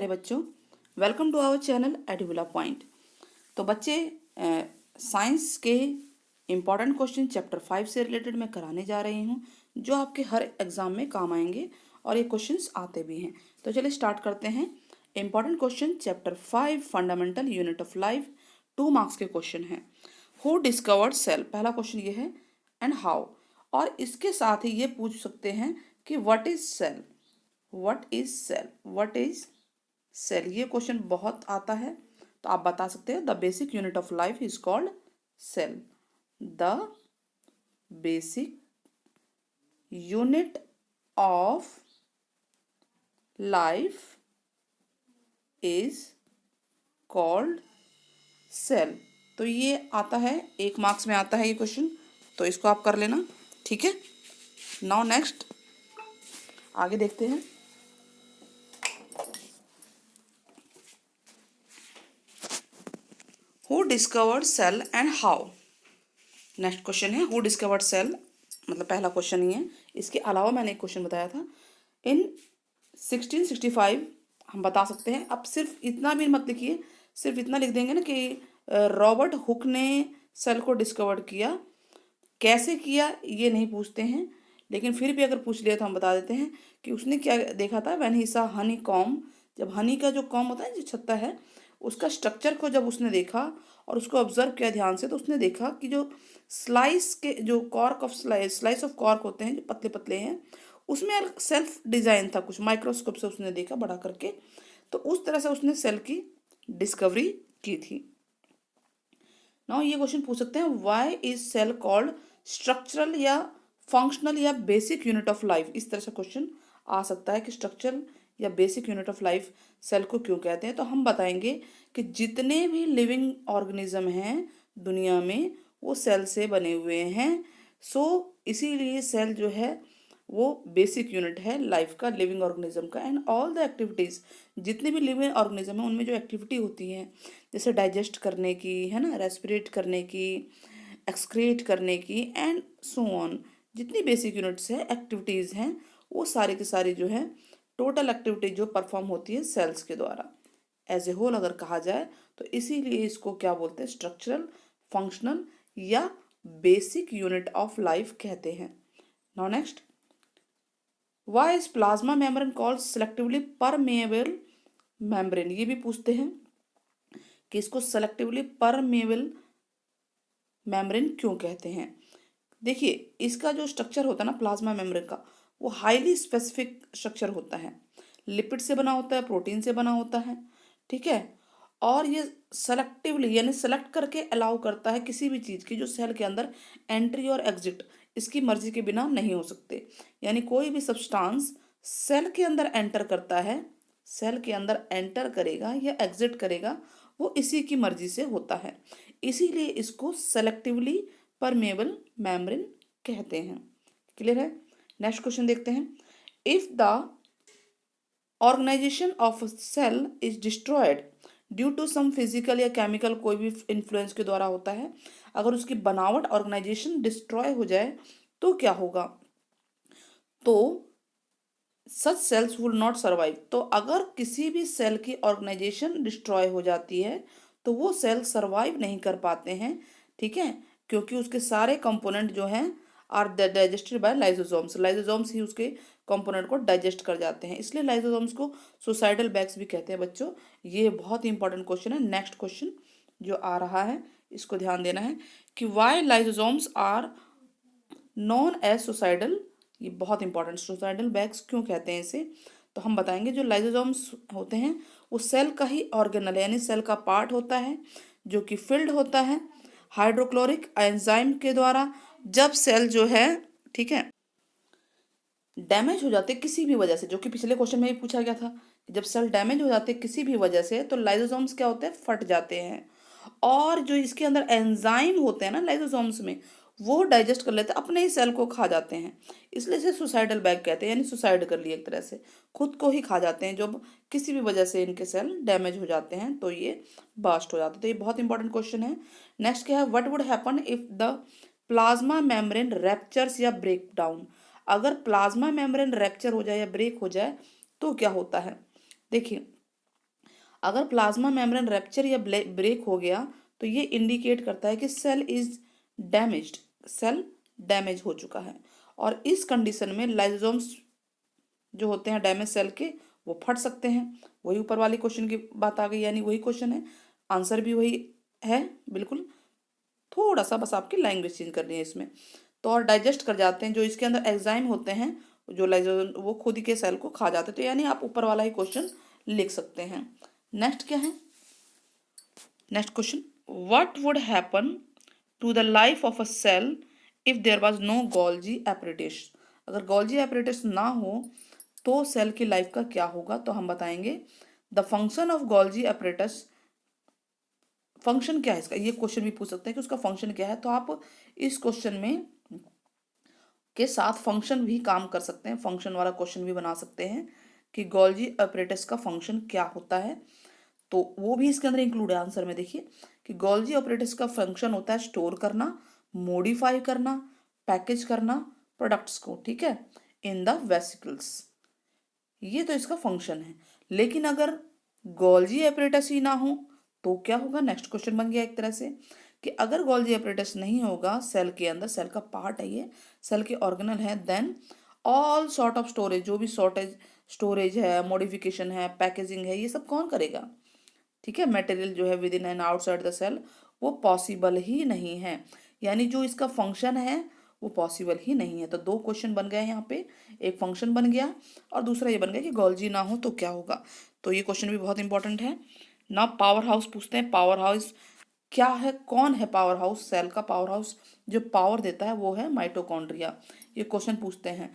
प्यारे बच्चों, welcome to our channel Eduvila point. तो बच्चे, साइंस के इम्पॉर्टेंट क्वेश्चन चैप्टर 5 से रिलेटेड मैं कराने जा रही हूँ, जो आपके हर एग्जाम में काम आएंगे और ये क्वेश्चंस आते भी हैं। तो चलिए स्टार्ट करते हैं। Important question chapter 5 fundamental unit of life, 2 marks के क्वेश्चन हैं। हु डिस्कवर्ड सेल, पहला क्वेश्चन ये है, एंड हाउ। और इसके साथ ही ये पूछ सकते हैं कि what is cell, what is cell, what is cell. ये क्वेश्चन बहुत आता है, तो आप बता सकते हैं the basic unit of life is called cell. The basic unit of life is called cell. तो ये आता है, 1 मार्क्स में आता है ये क्वेश्चन, तो इसको आप कर लेना, ठीक है। नाउ नेक्स्ट आगे देखते हैं। Who discovered cell and how. Next question है, हु डिस्कवर्ड सेल, मतलब पहला क्वेश्चन ही है। इसके अलावा मैंने एक क्वेश्चन बताया था इन 1665, हम बता सकते हैं। अब सिर्फ इतना भी मत लिखिए, सिर्फ इतना लिख देंगे ना कि रॉबर्ट हुक ने सेल को डिस्कवर किया। कैसे किया ये नहीं पूछते हैं, लेकिन फिर भी अगर पूछ लिया तो हम बता देते हैं कि उसने क्या देखा था। व्हेन ही सा हनी कॉम, जब हनी का जो कॉम होता है, जो छत्ता है, उसका स्ट्रक्चर को जब उसने देखा और उसको ऑब्जर्व किया ध्यान से, तो उसने देखा कि जो स्लाइस के, जो cork of slice of cork होते हैं, जो पतले पतले हैं, उसमें सेल्फ डिजाइन था कुछ। माइक्रोस्कोप से उसने देखा बड़ा करके, तो उस तरह से उसने सेल की डिस्कवरी की थी। नाउ ये क्वेश्चन पूछ सकते हैं, why is cell called structural या फंक्शनल या बेसिक यूनिट ऑफ लाइफ। इस तरह से क्वेश्चन आ सकता है कि स्ट्रक्चरल या basic unit of life cell को क्यों कहते हैं। तो हम बताएंगे कि जितने भी लिविंग ऑर्गेनिज्म हैं दुनिया में, वो सेल से बने हुए हैं। सो इसीलिए सेल जो है वो बेसिक यूनिट है लाइफ का, लिविंग ऑर्गेनिज्म का। एंड ऑल द एक्टिविटीज़, जितने भी लिविंग ऑर्गेनिज्म है उनमें जो एक्टिविटी होती है, जैसे डाइजेस्ट करने की, है ना, रेस्पिरेट करने की, एक्सक्रीट करने की, एंड सो ऑन, जितनी बेसिक यूनिट्स है, एक्टिविटीज़ हैं, वो सारी की सारी जो है टोटल एक्टिविटी जो परफॉर्म होती है सेल्स के द्वारा एज ए होल अगर कहा जाए, तो इसीलिए इसको क्या बोलते हैं, स्ट्रक्चरल, फंक्शनल या बेसिक यूनिट ऑफ लाइफ कहते हैं। Now next, why is plasma membrane called selectively permeable membrane. ये भी पूछते हैं कि इसको सेलेक्टिवली परमेएबल मेम्ब्रेन क्यों कहते हैं। देखिए, इसका जो स्ट्रक्चर होता है ना प्लाज्मा मेम्ब्रेन का, वो हाईली स्पेसिफिक स्ट्रक्चर होता है। लिपिड से बना होता है, प्रोटीन से बना होता है, ठीक है। और ये सेलेक्टिवली यानी सेलेक्ट करके अलाउ करता है किसी भी चीज़ की जो सेल के अंदर एंट्री और एग्जिट इसकी मर्जी के बिना नहीं हो सकते। यानी कोई भी सब्सटेंस सेल के अंदर एंटर करता है, सेल के अंदर एंटर करेगा या एग्जिट करेगा, वो इसी की मर्जी से होता है। इसीलिए इसको सेलेक्टिवली परमेबल मेम्ब्रेन कहते हैं। क्लियर है। नेक्स्ट क्वेश्चन देखते हैं, if the organisation of cell is destroyed due to some physical या केमिकल, कोई भी इन्फ्लुएंस के द्वारा होता है, अगर उसकी बनावट ऑर्गेनाइजेशन डिस्ट्रॉय हो जाए तो क्या होगा। तो सच सेल्स वुड नॉट सर्वाइव। तो अगर किसी भी सेल की ऑर्गेनाइजेशन डिस्ट्रॉय हो जाती है तो वो सेल सर्वाइव नहीं कर पाते हैं, ठीक है, क्योंकि उसके सारे कंपोनेंट जो हैं are digested by lysosomes. Lysosomes ही उसके कंपोनेंट को डाइजेस्ट कर जाते हैं, इसलिए लाइसोसोम्स को सुसाइडल बैग्स भी कहते हैं बच्चों। ये बहुत ही इंपॉर्टेंट क्वेश्चन है। नेक्स्ट क्वेश्चन जो आ रहा है, इसको ध्यान देना है कि why lysosomes are known as suicidal. ये बहुत इंपॉर्टेंट, सुसाइडल बैग्स क्यों कहते हैं इसे, तो हम बताएंगे। जो लाइसोसोम्स होते हैं वो सेल का ही ऑर्गेनल है, यानी सेल का पार्ट होता है जो कि फिल्ड होता है हाइड्रोक्लोरिक एंजाइम के द्वारा। जब सेल जो है, ठीक है, डैमेज हो जाते किसी भी वजह से, जो कि पिछले क्वेश्चन में भी पूछा गया था, कि जब सेल डैमेज हो जाते किसी भी वजह से, तो लाइसोसोम्स क्या होते हैं, फट जाते हैं। और जो इसके अंदर एंजाइम होते हैं ना लाइसोसोम्स में, वो डाइजेस्ट कर लेते हैं, अपने ही सेल को खा जाते हैं। इसलिए इसे सुसाइडल बैग कहते हैं, यानी सुसाइड कर लिए एक तरह से, खुद को ही खा जाते हैं। जब किसी भी वजह से इनके सेल डैमेज हो जाते हैं तो ये बर्स्ट हो जाते हैं। तो ये बहुत इंपॉर्टेंट क्वेश्चन है। नेक्स्ट क्या है, what would happen if the plasma membrane raptures या ब्रेक डाउन। अगर प्लाज्मा मेम्ब्रेन रैप्चर हो जाए या ब्रेक हो जाए तो क्या होता है। देखिए, अगर प्लाज्मा मेम्ब्रेन रैप्चर या ब्रेक हो गया तो ये इंडिकेट करता है कि cell is damaged, cell damage हो चुका है। और इस कंडीशन में लाइसोसोम्स जो होते हैं डैमेज सेल के, वो फट सकते हैं। वही ऊपर वाली क्वेश्चन की बात आ गई, यानी वही क्वेश्चन है, आंसर भी वही है बिल्कुल, थोड़ा सा बस आपकी लैंग्वेज चेंज करनी है इसमें। तो और डाइजेस्ट कर जाते हैं, जो इसके अंदर एंजाइम होते हैं जो लाइसोसोम, वो खुद ही के सेल को खा जाते हैं। तो यानी आप ऊपर वाला ही क्वेश्चन लिख सकते हैं। नेक्स्ट क्या है, next question, what would happen to the life of a cell if there was no Golgi apparatus. अगर गोल्जी एपरेटस ना हो तो सेल की लाइफ का क्या होगा, तो हम बताएंगे the function of Golgi apparatus. Function क्या है इसका, ये क्वेश्चन भी पूछ सकते हैं कि उसका फंक्शन क्या है। तो आप इस क्वेश्चन में के साथ फंक्शन भी काम कर सकते हैं, फंक्शन वाला क्वेश्चन भी बना सकते हैं कि गोल्जी एपरेटस का फंक्शन क्या होता है। तो वो भी इसके अंदर इंक्लूड है आंसर में। देखिए कि गोल्जी ऑपरेटर्स का फंक्शन होता है स्टोर करना, मॉडिफाई करना, पैकेज करना प्रोडक्ट्स को, ठीक है, इन द वेसिकल्स। ये तो इसका फंक्शन है। लेकिन अगर गोल्जी ऑपरेटस ही ना हो तो क्या होगा, नेक्स्ट क्वेश्चन बन गया एक तरह से कि अगर गोल्जी ऑपरेटस नहीं होगा सेल के अंदर, सेल का पार्ट है ये, सेल के ऑर्गेनल है, then all sort of storage, जो भी स्टोरेज है, मॉडिफिकेशन है, पैकेजिंग है, ये सब कौन करेगा, ठीक है, मटेरियल जो है within and outside the cell, वो पॉसिबल ही नहीं है। यानी जो इसका फंक्शन है वो पॉसिबल ही नहीं है। तो दो क्वेश्चन बन गए यहाँ पे, एक फंक्शन बन गया और दूसरा ये बन गया कि गोल्जी ना हो तो क्या होगा। तो ये क्वेश्चन भी बहुत इंपॉर्टेंट है ना। पावर हाउस पूछते हैं, पावर हाउस क्या है, कौन है पावर हाउस, सेल का पावर हाउस जो पावर देता है वो है माइटोकॉन्ड्रिया। ये क्वेश्चन पूछते हैं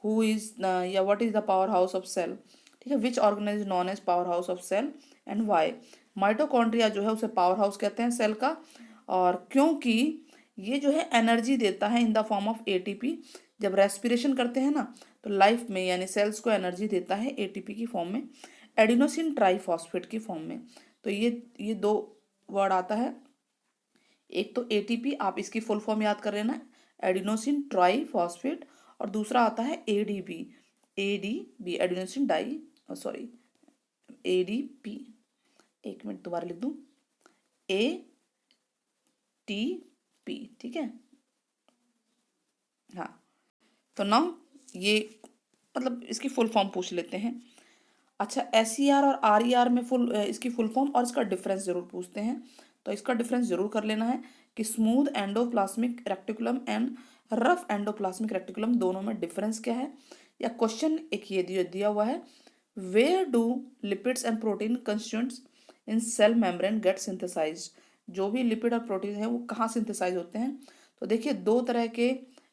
हु इज या what is the powerhouse of cell, ठीक है, which organise is known as powerhouse of cell and why. Mitochondria जो है उसे पावर हाउस कहते हैं सेल का, और क्योंकि ये जो है एनर्जी देता है in the form of ATP. जब रेस्पिरेशन करते हैं ना तो लाइफ में यानी सेल्स को एनर्जी देता है एटीपी की फॉर्म में, एडिनोसिन ट्राइफॉस्फेट की फॉर्म में। तो ये दो वर्ड आता है, एक तो एटीपी, आप इसकी फुल फॉर्म याद कर लेना, एडिनोसिन ट्राइफॉस्फेट, और दूसरा आता है ADP, ADP adenosine di, sorry ADP, एक मिनट दोबारा लिख दूं, ए टी पी, ठीक है। हाँ, तो नाउ ये मतलब इसकी फुल फॉर्म पूछ लेते हैं। अच्छा, एस ई आर और आर ई आर में इसकी फुल फॉर्म और इसका डिफरेंस जरूर पूछते हैं। तो इसका डिफरेंस जरूर कर लेना है कि smooth endoplasmic reticulum and rough endoplasmic reticulum, दोनों में डिफरेंस क्या है। या क्वेश्चन एक ये दिया हुआ है, where do lipids and protein constituents in cell membrane get synthesised. जो भी लिपिड और प्रोटीन है वो कहाँ सिंथेसाइज होते हैं। तो देखिए दो तरह के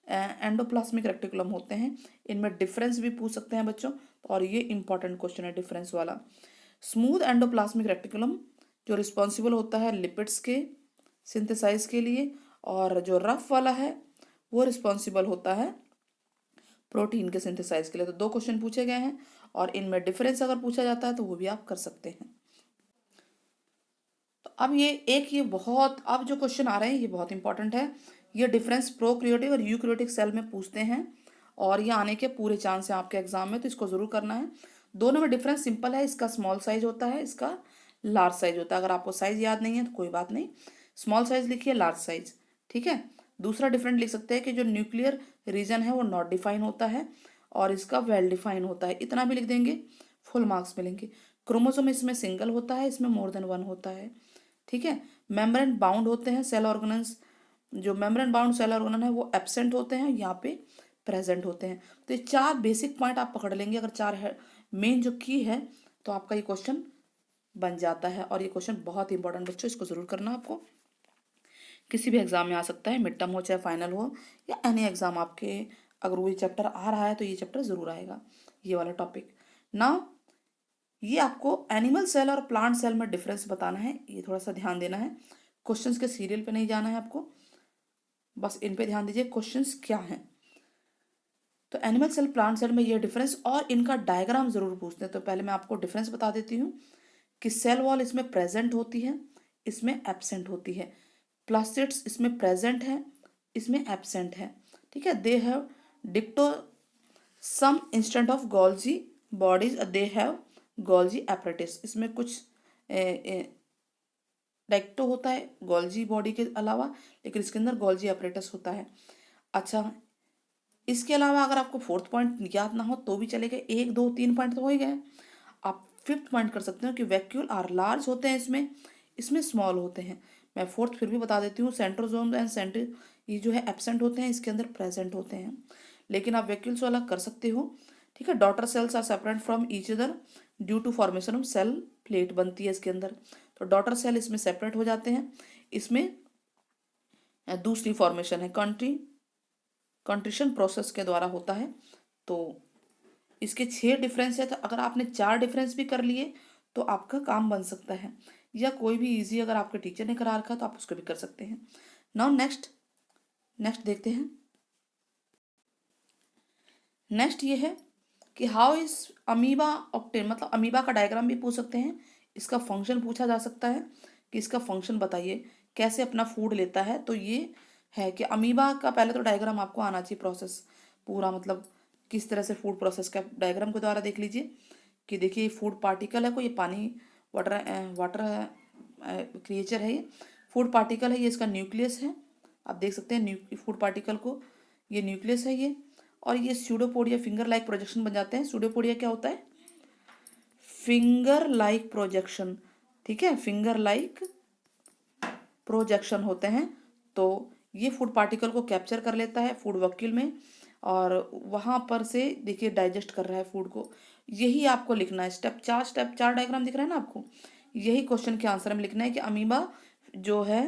एंडोप्लाज्मिक रेक्टिकुलम होते हैं, इनमें डिफरेंस भी पूछ सकते हैं बच्चों। और ये इंपॉर्टेंट क्वेश्चन है डिफरेंस वाला। स्मूथ एंडोप्लाज्मिक रेक्टिकुलम जो रिस्पॉन्सिबल होता है लिपिड्स के सिंथेसाइज के लिए, और जो रफ वाला है वो रिस्पॉन्सिबल होता है प्रोटीन के सिंथेसाइज के लिए। तो दो क्वेश्चन पूछे गए हैं और इनमें डिफरेंस अगर पूछा जाता है तो वो भी आप कर सकते हैं। तो अब ये बहुत, अब जो क्वेश्चन आ रहे हैं ये बहुत इंपॉर्टेंट है। ये डिफरेंस प्रोक्रियोटिक और यूक्रियोटिक सेल में पूछते हैं और ये आने के पूरे चांस है आपके एग्जाम में, तो इसको जरूर करना है। दोनों में डिफरेंस सिंपल है, इसका स्मॉल साइज होता है, इसका लार्ज साइज होता है। अगर आपको साइज याद नहीं है तो कोई बात नहीं, स्मॉल साइज लिखिए, लार्ज साइज, ठीक है। दूसरा डिफरेंट लिख सकते हैं कि जो न्यूक्लियर रीजन है वो नॉट डिफाइन होता है और इसका वेल डिफाइन होता है, इतना भी लिख देंगे, फुल मार्क्स मिलेंगे। क्रोमोसोम इसमें सिंगल होता है, इसमें मोर देन वन होता है, ठीक है। मेम्ब्रेन बाउंड होते हैं सेल ऑर्गेनल्स, जो मेम्ब्रेन बाउंड सेल ऑर्गेनल है वो एब्सेंट होते हैं, यहाँ पे प्रेजेंट होते हैं। तो ये चार बेसिक पॉइंट आप पकड़ लेंगे, अगर चार है मेन जो की है तो आपका ये क्वेश्चन बन जाता है। और ये क्वेश्चन बहुत इंपॉर्टेंट बच्चों, इसको जरूर करना, आपको किसी भी एग्जाम में आ सकता है, मिड टर्म हो चाहे फाइनल हो या एनी एग्जाम आपके, अगर वो ये चैप्टर आ रहा है तो ये चैप्टर जरूर आएगा, ये वाला टॉपिक ना। ये आपको एनिमल सेल और प्लांट सेल में डिफरेंस बताना है, ये थोड़ा सा ध्यान देना है। क्वेश्चंस के सीरियल पे नहीं जाना है आपको, बस इन पे ध्यान दीजिए क्वेश्चंस क्या हैं। तो एनिमल सेल प्लांट सेल में ये डिफरेंस और इनका डायग्राम जरूर पूछते हैं। तो पहले मैं आपको डिफरेंस बता देती हूँ कि सेल वॉल इसमें प्रेजेंट होती है, इसमें एब्सेंट होती है। प्लास्टिड्स इसमें प्रेजेंट है, इसमें एब्सेंट है, ठीक है। They have dictyosomes instead of Golgi bodies, they have Golgi apparatus, इसमें कुछ डाइक्टो होता है गोल्जी बॉडी के अलावा, लेकिन इसके अंदर गोल्जी अपरेटस होता है। अच्छा, इसके अलावा अगर आपको फोर्थ पॉइंट याद ना हो तो भी चलेगा, 1 2 3 पॉइंट तो हो ही गए। आप फिफ्थ पॉइंट कर सकते हो कि वैक्यूल आर लार्ज होते हैं, इसमें इसमें स्मॉल होते हैं। मैं फोर्थ फिर भी बता देती हूँ, सेंट्रोजोम एंड सेंट्र ये जो है एब्सेंट होते हैं, इसके अंदर प्रेजेंट होते हैं, लेकिन आप वैक्यूल्स वाला कर सकते हो। ठीक है, daughter cells are separate from each other due to formation of cell plate बनती है इसके अंदर, तो डॉटर सेल इसमें सेपरेट हो जाते हैं। इसमें दूसरी फॉर्मेशन है कंट्रीशन प्रोसेस के द्वारा होता है। तो इसके 6 डिफरेंस है, तो अगर आपने 4 डिफरेंस भी कर लिए तो आपका काम बन सकता है, या कोई भी इजी अगर आपके टीचर ने करा रखा तो आप उसको भी कर सकते हैं। नाउ नेक्स्ट देखते हैं। नेक्स्ट ये है कि हाउ इज अमीबा ऑप्टेन, मतलब अमीबा का डायग्राम भी पूछ सकते हैं, इसका फंक्शन पूछा जा सकता है कि इसका फंक्शन बताइए कैसे अपना फूड लेता है। तो ये है कि अमीबा का पहले तो डायग्राम आपको आना चाहिए, प्रोसेस पूरा, मतलब किस तरह से फूड प्रोसेस का डायग्राम के द्वारा देख लीजिए कि देखिए फूड पार्टिकल है, कोई ये पानी वाटर क्रिएचर है, ये फूड पार्टिकल है, ये इसका न्यूक्लियस है, आप देख सकते हैं फूड पार्टिकल को, ये न्यूक्लियस है ये, और ये स्यूडोपोडिया फिंगर लाइक प्रोजेक्शन बन जाते हैं। स्यूडोपोडिया क्या होता है? फिंगर लाइक प्रोजेक्शन, ठीक है, फिंगर लाइक प्रोजेक्शन होते हैं। तो ये फूड पार्टिकल को कैप्चर कर लेता है फूड वक्यूल में, और वहाँ पर से देखिए डाइजेस्ट कर रहा है फूड को। यही आपको लिखना है, स्टेप 4 डायग्राम दिख रहा है ना आपको, यही क्वेश्चन के आंसर में लिखना है कि अमीबा जो है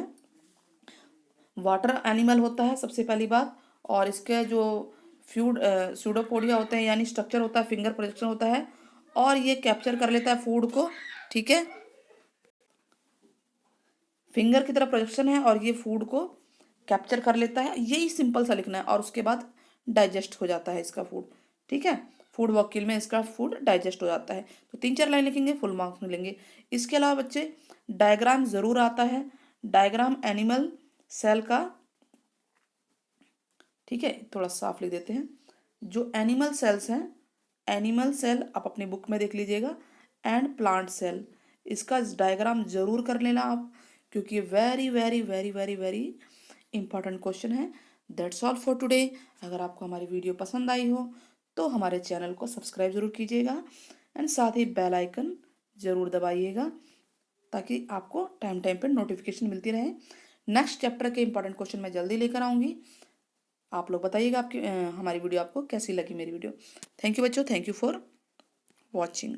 वाटर एनिमल होता है सबसे पहली बात, और इसके जो स्यूडोपोडिया होते हैं यानी स्ट्रक्चर होता है, फिंगर प्रोजेक्शन होता है, और ये कैप्चर कर लेता है फूड को। ठीक है, फिंगर की तरफ प्रोजेक्शन है और ये फूड को कैप्चर कर लेता है, यही सिंपल सा लिखना है, और उसके बाद डाइजेस्ट हो जाता है इसका फूड। ठीक है, फूड वकील में इसका फूड डाइजेस्ट हो जाता है। तो 3 4 लाइन लिखेंगे, फुल मार्क्स मिलेंगे। इसके अलावा बच्चे डायग्राम जरूर आता है, डायग्राम एनिमल सेल का, ठीक है, थोड़ा साफ लिख देते हैं। जो एनिमल सेल्स हैं, एनिमल सेल आप अपनी बुक में देख लीजिएगा, एंड प्लांट सेल, इसका डायग्राम जरूर कर लेना आप, क्योंकि very very very very very important question है। That's all for today. अगर आपको हमारी वीडियो पसंद आई हो तो हमारे चैनल को सब्सक्राइब जरूर कीजिएगा, एंड साथ ही बेल आइकन जरूर दबाइएगा, ताकि आपको टाइम टाइम पर नोटिफिकेशन मिलती रहे। नेक्स्ट चैप्टर के इंपॉर्टेंट क्वेश्चन मैं जल्दी लेकर आऊँगी। आप लोग बताइएगा आपकी हमारी वीडियो आपको कैसी लगी, मेरी वीडियो। थैंक यू बच्चों, थैंक यू फॉर वॉचिंग।